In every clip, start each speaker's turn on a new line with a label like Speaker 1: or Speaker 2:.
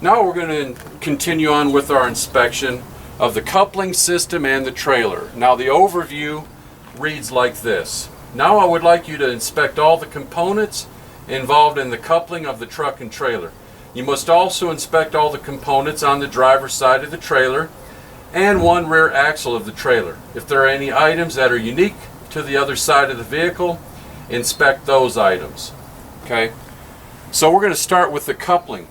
Speaker 1: Now we're going to continue on with our inspection of the coupling system and the trailer. Now the overview reads like this. Now I would like you to inspect all the components involved in the coupling of the truck and trailer. You must also inspect all the components on the driver's side of the trailer and one rear axle of the trailer. If there are any items that are unique to the other side of the vehicle, inspect those items. Okay, so we're going to start with the coupling.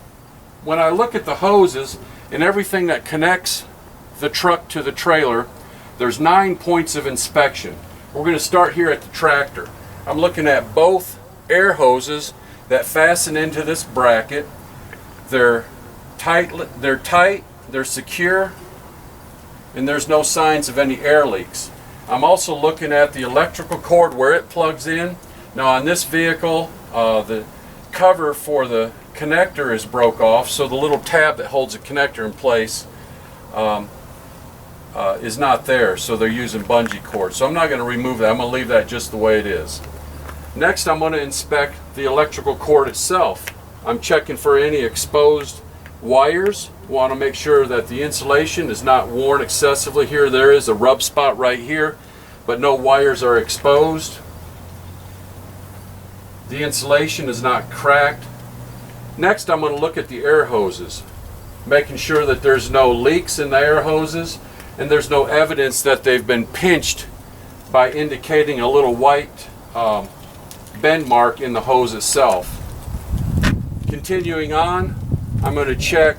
Speaker 1: When I look at the hoses and everything that connects the truck to the trailer, there's 9 points of inspection. We're going to start here at the tractor. I'm looking at both air hoses that fasten into this bracket. They're tight, they're secure, and there's no signs of any air leaks. I'm also looking at the electrical cord where it plugs in. Now on this vehicle, the cover for the connector is broke off, so the little tab that holds the connector in place is not there, so they're using bungee cord. So I'm not going to remove that. I'm going to leave that just the way it is. Next, I'm going to inspect the electrical cord itself. I'm checking for any exposed wires. Want to make sure that the insulation is not worn excessively. Here there is a rub spot right here, but no wires are exposed. The insulation is not cracked. Next, I'm going to look at the air hoses, making sure that there's no leaks in the air hoses and there's no evidence that they've been pinched by indicating a little white bend mark in the hose itself. Continuing on, I'm going to check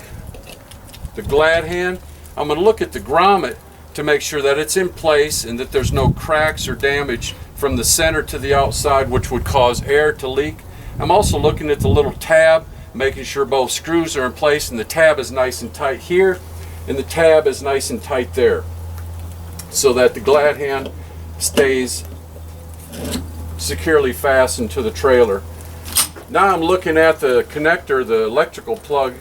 Speaker 1: the glad hand. I'm going to look at the grommet to make sure that it's in place and that there's no cracks or damage from the center to the outside, which would cause air to leak. I'm also looking at the little tab, making sure both screws are in place and the tab is nice and tight here and the tab is nice and tight there, so that the glad hand stays securely fastened to the trailer. Now I'm looking at the connector, the electrical plug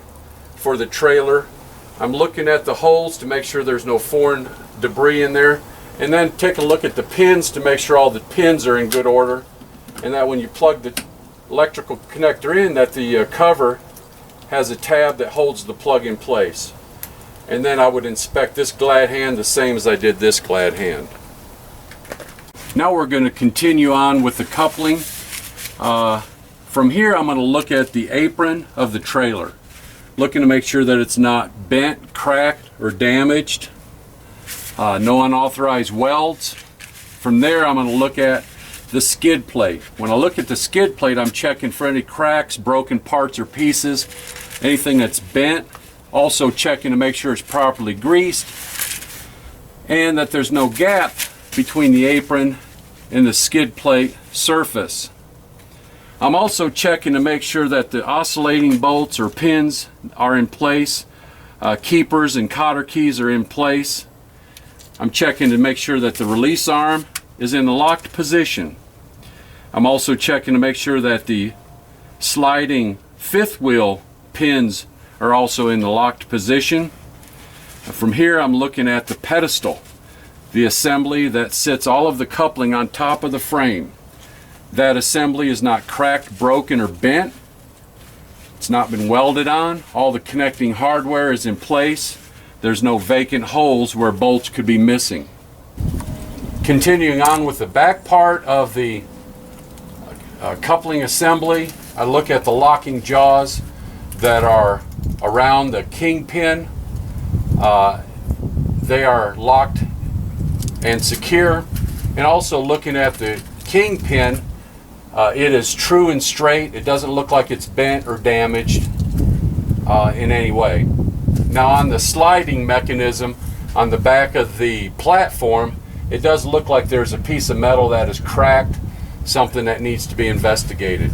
Speaker 1: for the trailer. I'm looking at the holes to make sure there's no foreign debris in there, and then take a look at the pins to make sure all the pins are in good order, and that when you plug the electrical connector in, that the cover has a tab that holds the plug in place. And then I would inspect this glad hand the same as I did this glad hand. Now we're going to continue on with the coupling. From here I'm going to look at the apron of the trailer, looking to make sure that it's not bent, cracked, or damaged. No unauthorized welds. From there I'm going to look at the skid plate. When I look at the skid plate, I'm checking for any cracks, broken parts or pieces, anything that's bent. Also checking to make sure it's properly greased and that there's no gap between the apron and the skid plate surface. I'm also checking to make sure that the oscillating bolts or pins are in place, keepers and cotter keys are in place. I'm checking to make sure that the release arm is in the locked position. I'm also checking to make sure that the sliding fifth wheel pins are also in the locked position. From here I'm looking at the pedestal, the assembly that sits all of the coupling on top of the frame. That assembly is not cracked, broken, or bent. It's not been welded on. All the connecting hardware is in place. There's no vacant holes where bolts could be missing. Continuing on with the back part of the coupling assembly, I look at the locking jaws that are around the kingpin. They are locked and secure. And also looking at the kingpin, it is true and straight. It doesn't look like it's bent or damaged in any way. Now on the sliding mechanism on the back of the platform, it does look like there's a piece of metal that is cracked, something that needs to be investigated.